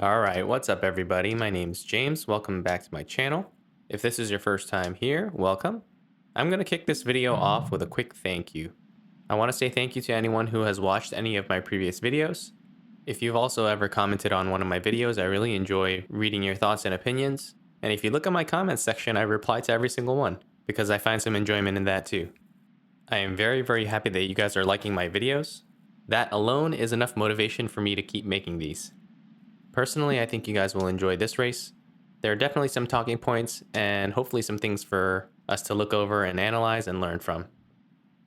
Alright, what's up everybody? My name's James. Welcome back to my channel. If this is your first time here, welcome. I'm going to kick this video off with a quick thank you. I want to say thank you to anyone who has watched any of my previous videos. If you've also ever commented on one of my videos, I really enjoy reading your thoughts and opinions. And if you look at my comments section, I reply to every single one because I find some enjoyment in that too. I am very happy that you guys are liking my videos. That alone is enough motivation for me to keep making these. Personally, I think you guys will enjoy this race. There are definitely some talking points and hopefully some things for us to look over and analyze and learn from.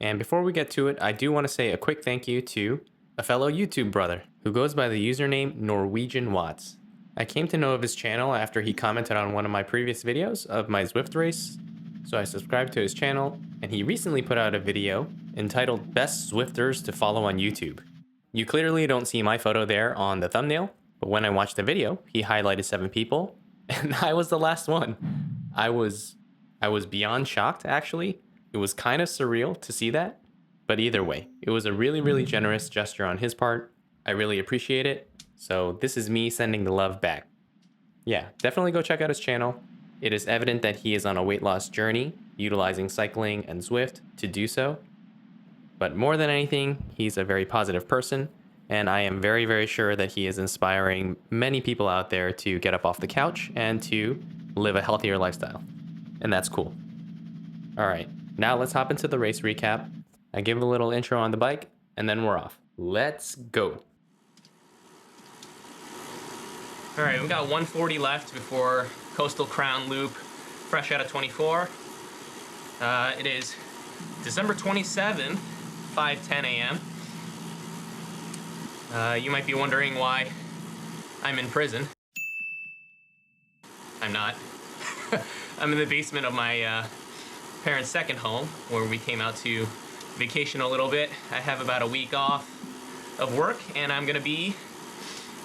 And before we get to it, I do want to say a quick thank you to a fellow YouTube brother who goes by the username Norwegian Watts. I came to know of his channel after he commented on one of my previous videos of my Zwift race, so I subscribed to his channel, and he recently put out a video entitled Best Zwifters to Follow on YouTube. You clearly don't see my photo there on the thumbnail, but when I watched the video, he highlighted 7 people, and I was the last one. I was beyond shocked, actually. It was kind of surreal to see that, but either way, it was a really generous gesture on his part. I really appreciate it, so this is me sending the love back. Yeah, definitely go check out his channel. It is evident that he is on a weight loss journey, utilizing cycling and Zwift to do so. But more than anything, he's a very positive person, and I am very sure that he is inspiring many people out there to get up off the couch and to live a healthier lifestyle. And that's cool. All right, now let's hop into the race recap. I give a little intro on the bike, and then we're off. Let's go. All right, we got 140 left before Coastal Crown Loop, fresh out of 24. It is December 27th, 5:10 a.m. You might be wondering why I'm in prison. I'm not. I'm in the basement of my parents' second home, where we came out to vacation a little bit. I have about a week off of work, and I'm gonna be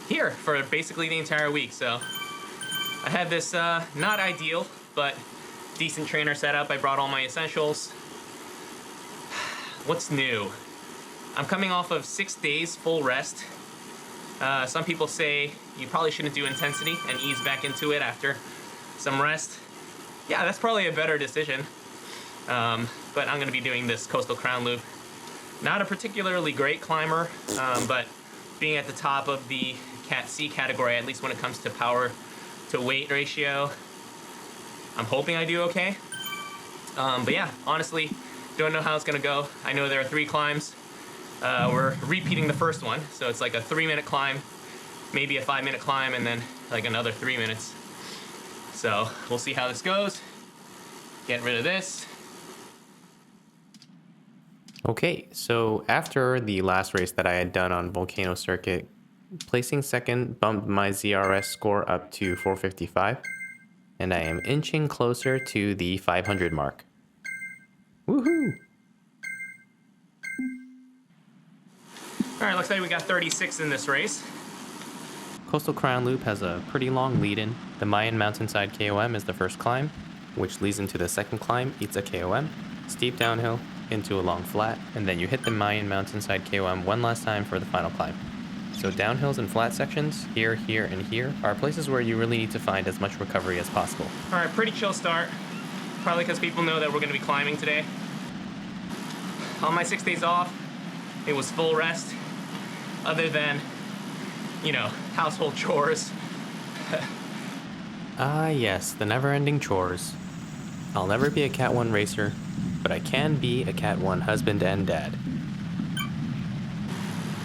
here for basically the entire week. So I had this not ideal, but decent trainer set up. I brought all my essentials. What's new? I'm coming off of 6 days full rest. Some people say you probably shouldn't do intensity and ease back into it after some rest. Yeah, that's probably a better decision. But I'm gonna be doing this Coastal Crown Loop. Not a particularly great climber, but being at the top of the Cat C category, at least when it comes to power to weight ratio, I'm hoping I do okay. But yeah, honestly, don't know how it's gonna go. I know there are 3 climbs. We're repeating the first one, so it's like a 3-minute climb, maybe a 5-minute climb, and then like another 3 minutes. So we'll see how this goes. Get rid of this. Okay, so after the last race that I had done on Volcano Circuit, placing second bumped my ZRS score up to 455, and I am inching closer to the 500 mark. Woohoo! All right, looks like we got 36 in this race. Coastal Crown Loop has a pretty long lead-in. The Mayan Mountainside KOM is the first climb, which leads into the second climb, Outta KOM, steep downhill, into a long flat, and then you hit the Mayan Mountainside KOM one last time for the final climb. So downhills and flat sections, here, and here, are places where you really need to find as much recovery as possible. All right, pretty chill start. Probably because people know that we're gonna be climbing today. On my 6 days off, it was full rest, other than, you know, household chores. Ah yes, the never-ending chores. I'll never be a Cat 1 racer, but I can be a Cat 1 husband and dad.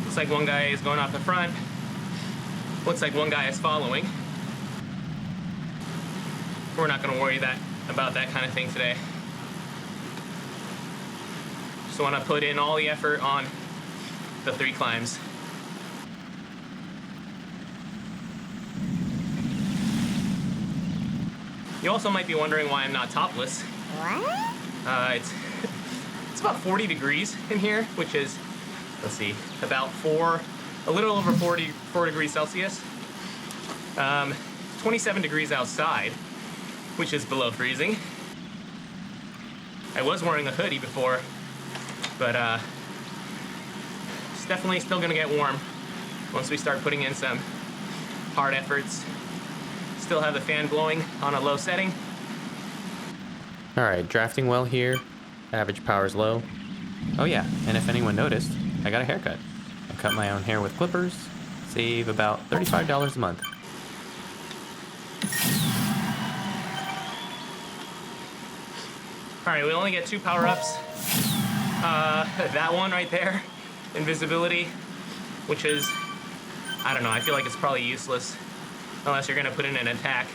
Looks like one guy is going off the front. Looks like one guy is following. We're not gonna worry about that kind of thing today. Just wanna put in all the effort on the 3 climbs. You also might be wondering why I'm not topless. What? It's about 40 degrees in here, which is, let's see, about a little over 4 degrees Celsius. 27 degrees outside, which is below freezing. I was wearing a hoodie before, but it's definitely still gonna get warm once we start putting in some hard efforts. Still have the fan blowing on a low setting. All right, drafting well here. Average power's low. Oh yeah, and if anyone noticed, I got a haircut. I cut my own hair with clippers. Save about $35 a month. All right, we only get 2 power-ups. That one right there, invisibility, which is, I don't know, I feel like it's probably useless unless you're gonna put in an attack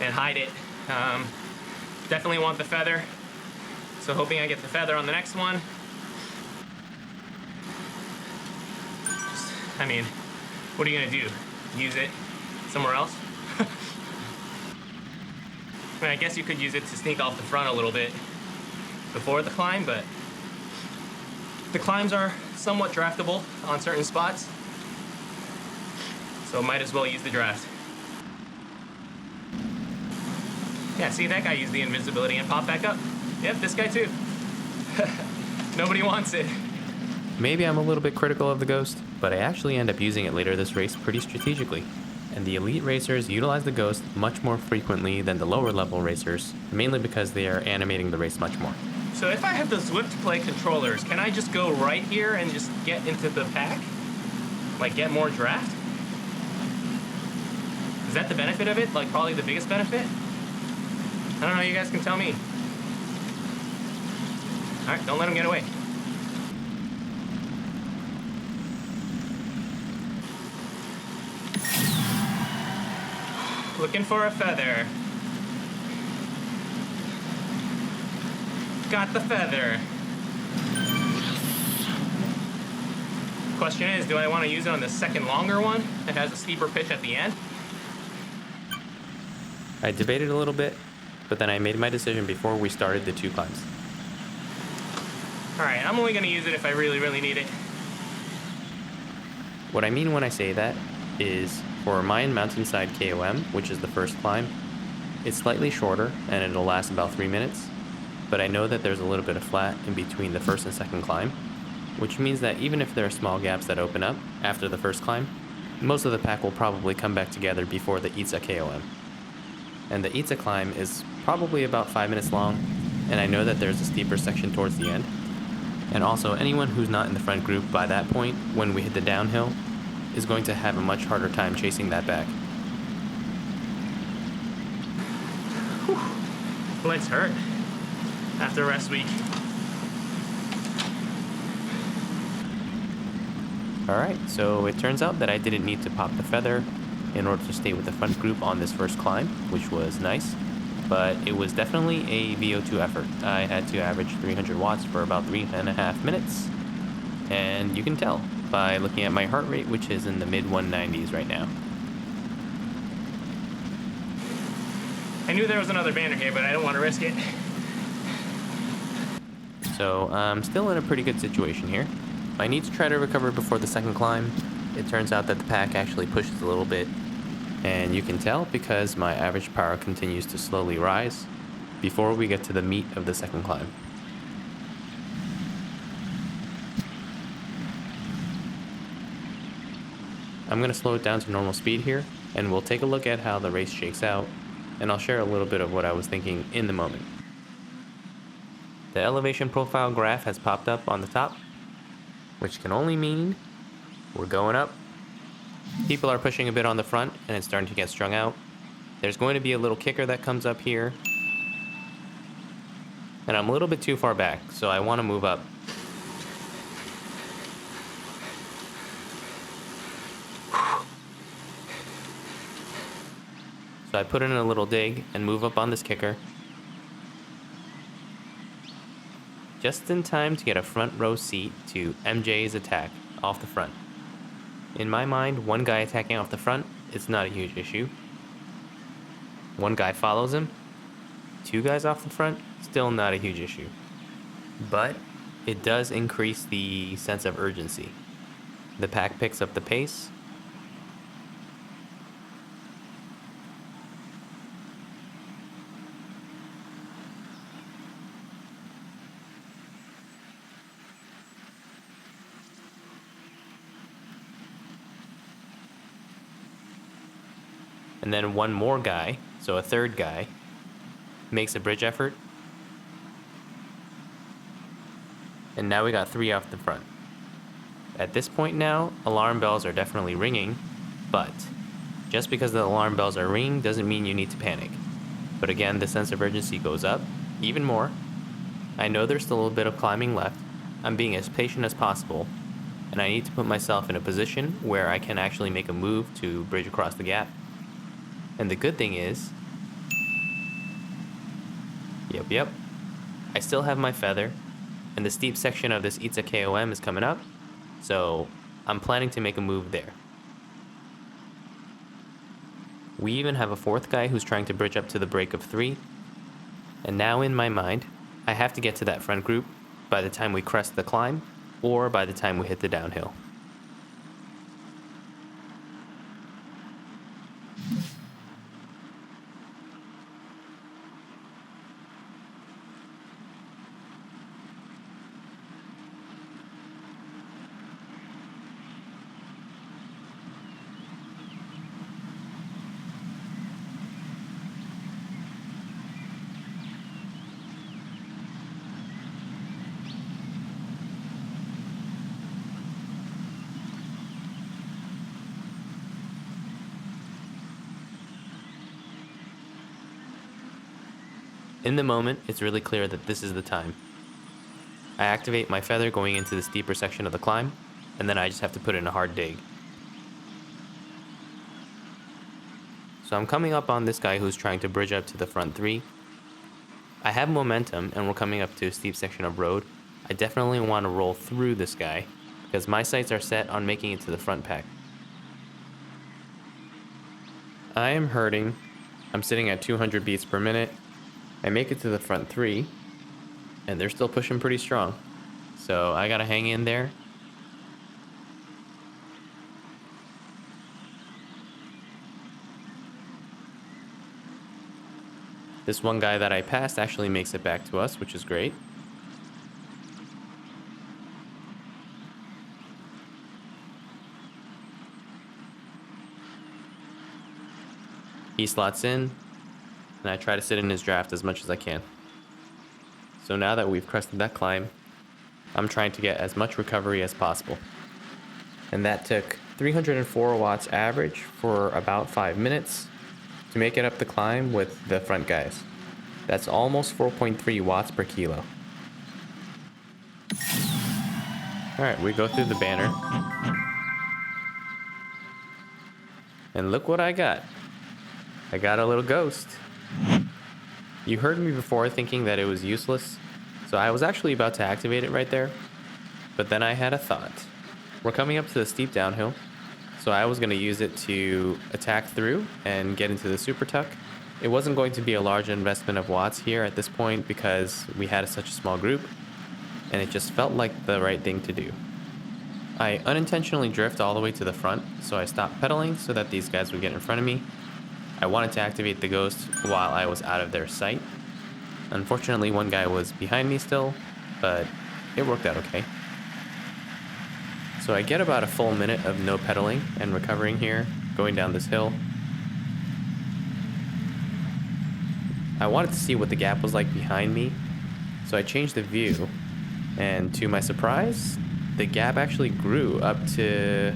and hide it. Definitely want the feather, so hoping I get the feather on the next one. I mean, what are you gonna do? Use it somewhere else? I mean, I guess you could use it to sneak off the front a little bit before the climb, but the climbs are somewhat draftable on certain spots, so might as well use the draft. Yeah, see, that guy used the invisibility and popped back up. Yep, this guy too. Nobody wants it. Maybe I'm a little bit critical of the Ghost, but I actually end up using it later this race pretty strategically. And the elite racers utilize the Ghost much more frequently than the lower level racers, mainly because they are animating the race much more. So if I have the Zwift Play controllers, can I just go right here and just get into the pack? Like get more draft? Is that the benefit of it? Like probably the biggest benefit? I don't know, you guys can tell me. All right, don't let him get away. Looking for a feather. Got the feather. Question is, do I want to use it on the second longer one that has a steeper pitch at the end? I debated a little bit, but then I made my decision before we started the 2 climbs. All right, I'm only going to use it if I really, really need it. What I mean when I say that is for Mayan Mountainside KOM, which is the first climb, it's slightly shorter and it'll last about 3 minutes, but I know that there's a little bit of flat in between the first and second climb, which means that even if there are small gaps that open up after the first climb, most of the pack will probably come back together before the Outta KOM. And the Outta climb is probably about 5 minutes long, and I know that there's a steeper section towards the end. And also, anyone who's not in the front group by that point, when we hit the downhill, is going to have a much harder time chasing that back. Legs hurt after rest week. Alright, so it turns out that I didn't need to pop the feather in order to stay with the front group on this first climb, which was nice. But it was definitely a VO2 effort. I had to average 300 watts for about 3.5 minutes. And you can tell by looking at my heart rate, which is in the mid 190s right now. I knew there was another banner here, but I don't want to risk it. So I'm still in a pretty good situation here. I need to try to recover before the second climb. It turns out that the pack actually pushes a little bit, and you can tell because my average power continues to slowly rise before we get to the meat of the second climb. I'm going to slow it down to normal speed here, and we'll take a look at how the race shakes out, and I'll share a little bit of what I was thinking in the moment. The elevation profile graph has popped up on the top, which can only mean we're going up. People are pushing a bit on the front, and it's starting to get strung out. There's going to be a little kicker that comes up here, and I'm a little bit too far back, so I want to move up. So I put in a little dig and move up on this kicker, just in time to get a front row seat to MJ's attack off the front. In my mind, one guy attacking off the front is not a huge issue. One guy follows him, 2 guys off the front, still not a huge issue. But it does increase the sense of urgency. The pack picks up the pace. And then one more guy, so a third guy, makes a bridge effort. And now we got 3 off the front. At this point now, alarm bells are definitely ringing, but just because the alarm bells are ringing doesn't mean you need to panic. But again, the sense of urgency goes up even more. I know there's still a little bit of climbing left. I'm being as patient as possible, and I need to put myself in a position where I can actually make a move to bridge across the gap. And the good thing is, yep, I still have my feather, and the steep section of this Outta KOM is coming up, so I'm planning to make a move there. We even have a fourth guy who's trying to bridge up to the break of 3, and now in my mind, I have to get to that front group by the time we crest the climb, or by the time we hit the downhill. In the moment, it's really clear that this is the time. I activate my feather going into the steeper section of the climb, and then I just have to put in a hard dig. So I'm coming up on this guy who's trying to bridge up to the front 3. I have momentum, and we're coming up to a steep section of road. I definitely want to roll through this guy, because my sights are set on making it to the front pack. I am hurting. I'm sitting at 200 beats per minute. I make it to the front 3, and they're still pushing pretty strong. So I gotta hang in there. This one guy that I passed actually makes it back to us, which is great. He slots in, and I try to sit in his draft as much as I can. So now that we've crested that climb, I'm trying to get as much recovery as possible. And that took 304 watts average for about 5 minutes to make it up the climb with the front guys. That's almost 4.3 watts per kilo. Alright, we go through the banner. And look what I got. I got a little ghost. You heard me before thinking that it was useless, so I was actually about to activate it right there, but then I had a thought. We're coming up to the steep downhill, so I was going to use it to attack through and get into the super tuck. It wasn't going to be a large investment of watts here at this point because we had such a small group, and it just felt like the right thing to do. I unintentionally drift all the way to the front, so I stopped pedaling so that these guys would get in front of me. I wanted to activate the ghost while I was out of their sight. Unfortunately, one guy was behind me still, but it worked out okay. So I get about a full minute of no pedaling and recovering here, going down this hill. I wanted to see what the gap was like behind me, so I changed the view, and to my surprise, the gap actually grew up to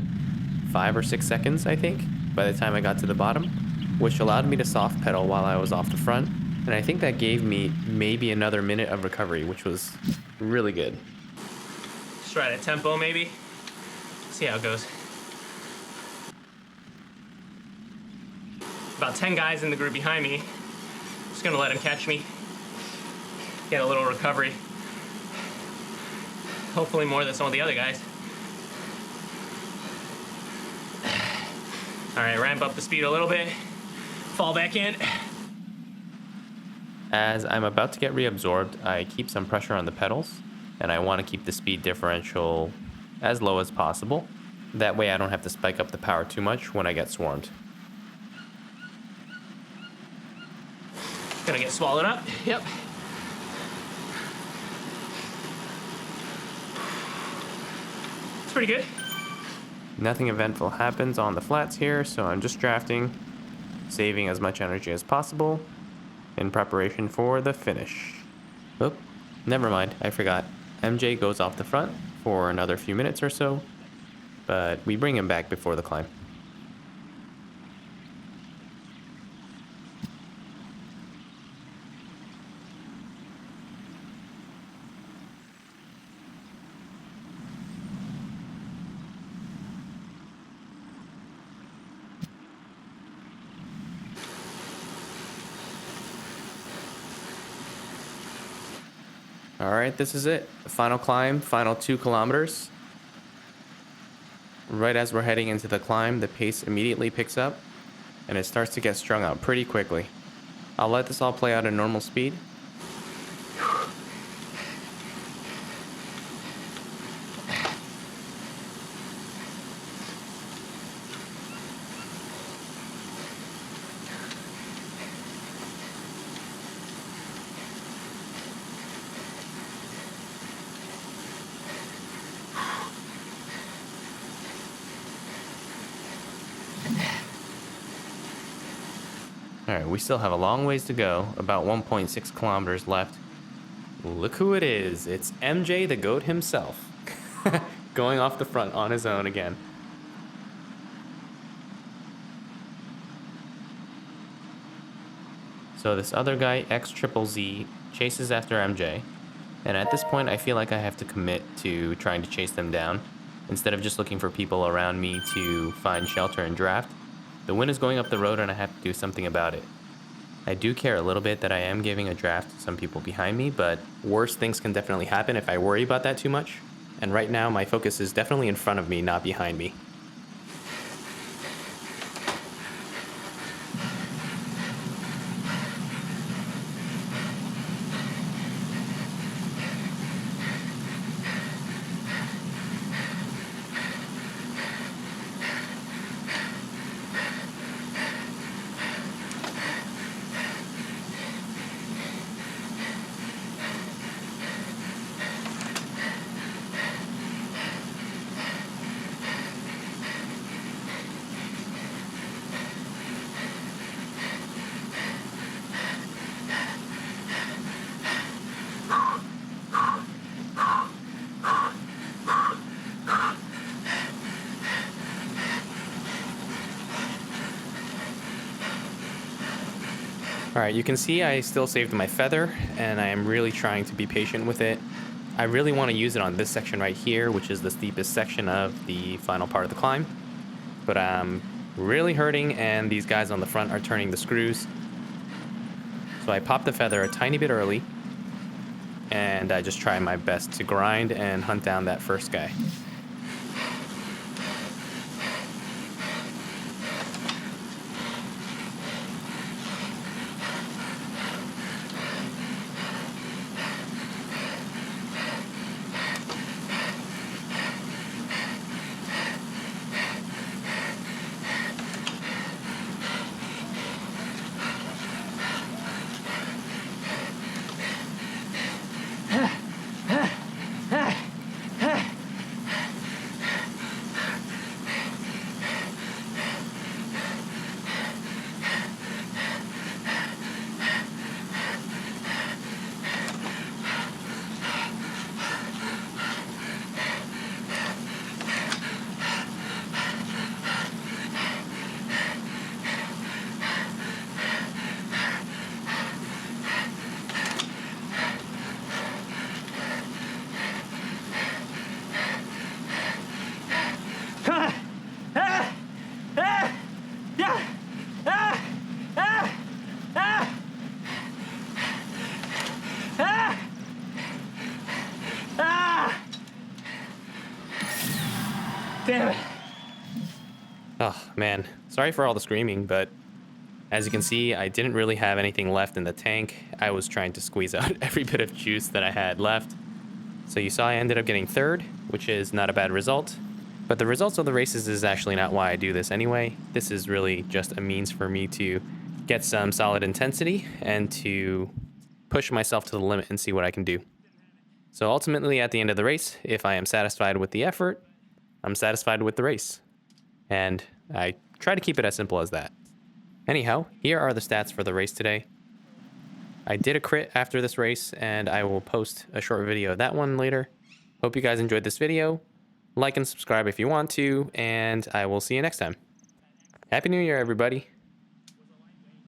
5 or 6 seconds, I think, by the time I got to the bottom, which allowed me to soft pedal while I was off the front, and I think that gave me maybe another minute of recovery, which was really good. Just try a tempo maybe. See how it goes. About 10 guys in the group behind me. Just gonna let him catch me. Get a little recovery. Hopefully more than some of the other guys. All right, ramp up the speed a little bit. Fall back in. As I'm about to get reabsorbed, I keep some pressure on the pedals, and I want to keep the speed differential as low as possible. That way I don't have to spike up the power too much when I get swarmed. Gonna get swallowed up. Yep. It's pretty good. Nothing eventful happens on the flats here, so I'm just drafting. saving as much energy as possible in preparation for the finish. Oh, never mind, I forgot. MJ goes off the front for another few minutes or so, but we bring him back before the climb. All right, this is it. Final climb, final 2 kilometers. Right as we're heading into the climb, the pace immediately picks up and it starts to get strung out pretty quickly. I'll let this all play out at normal speed. Alright, we still have a long ways to go, about 1.6 kilometers left. Look who it is, it's MJ the GOAT himself. Going off the front on his own again. So this other guy, XZZZ, chases after MJ. And at this point, I feel like I have to commit to trying to chase them down, instead of just looking for people around me to find shelter and draft. The wind is going up the road and I have to do something about it. I do care a little bit that I am giving a draft to some people behind me, but worse things can definitely happen if I worry about that too much. And right now, my focus is definitely in front of me, not behind me. Alright, you can see I still saved my feather, and I am really trying to be patient with it. I really want to use it on this section right here, which is the steepest section of the final part of the climb. But I'm really hurting, and these guys on the front are turning the screws. So I popped the feather a tiny bit early, and I just try my best to grind and hunt down that first guy. Damn it. Oh, man. Sorry for all the screaming, but as you can see, I didn't really have anything left in the tank. I was trying to squeeze out every bit of juice that I had left. So you saw I ended up getting third, which is not a bad result. But the results of the races is actually not why I do this anyway. This is really just a means for me to get some solid intensity and to push myself to the limit and see what I can do. So ultimately, at the end of the race, if I am satisfied with the effort, I'm satisfied with the race. And I try to keep it as simple as that. Anyhow, here are the stats for the race today. I did a crit after this race, and I will post a short video of that one later. Hope you guys enjoyed this video. Like and subscribe if you want to, and I will see you next time. Happy New Year, everybody.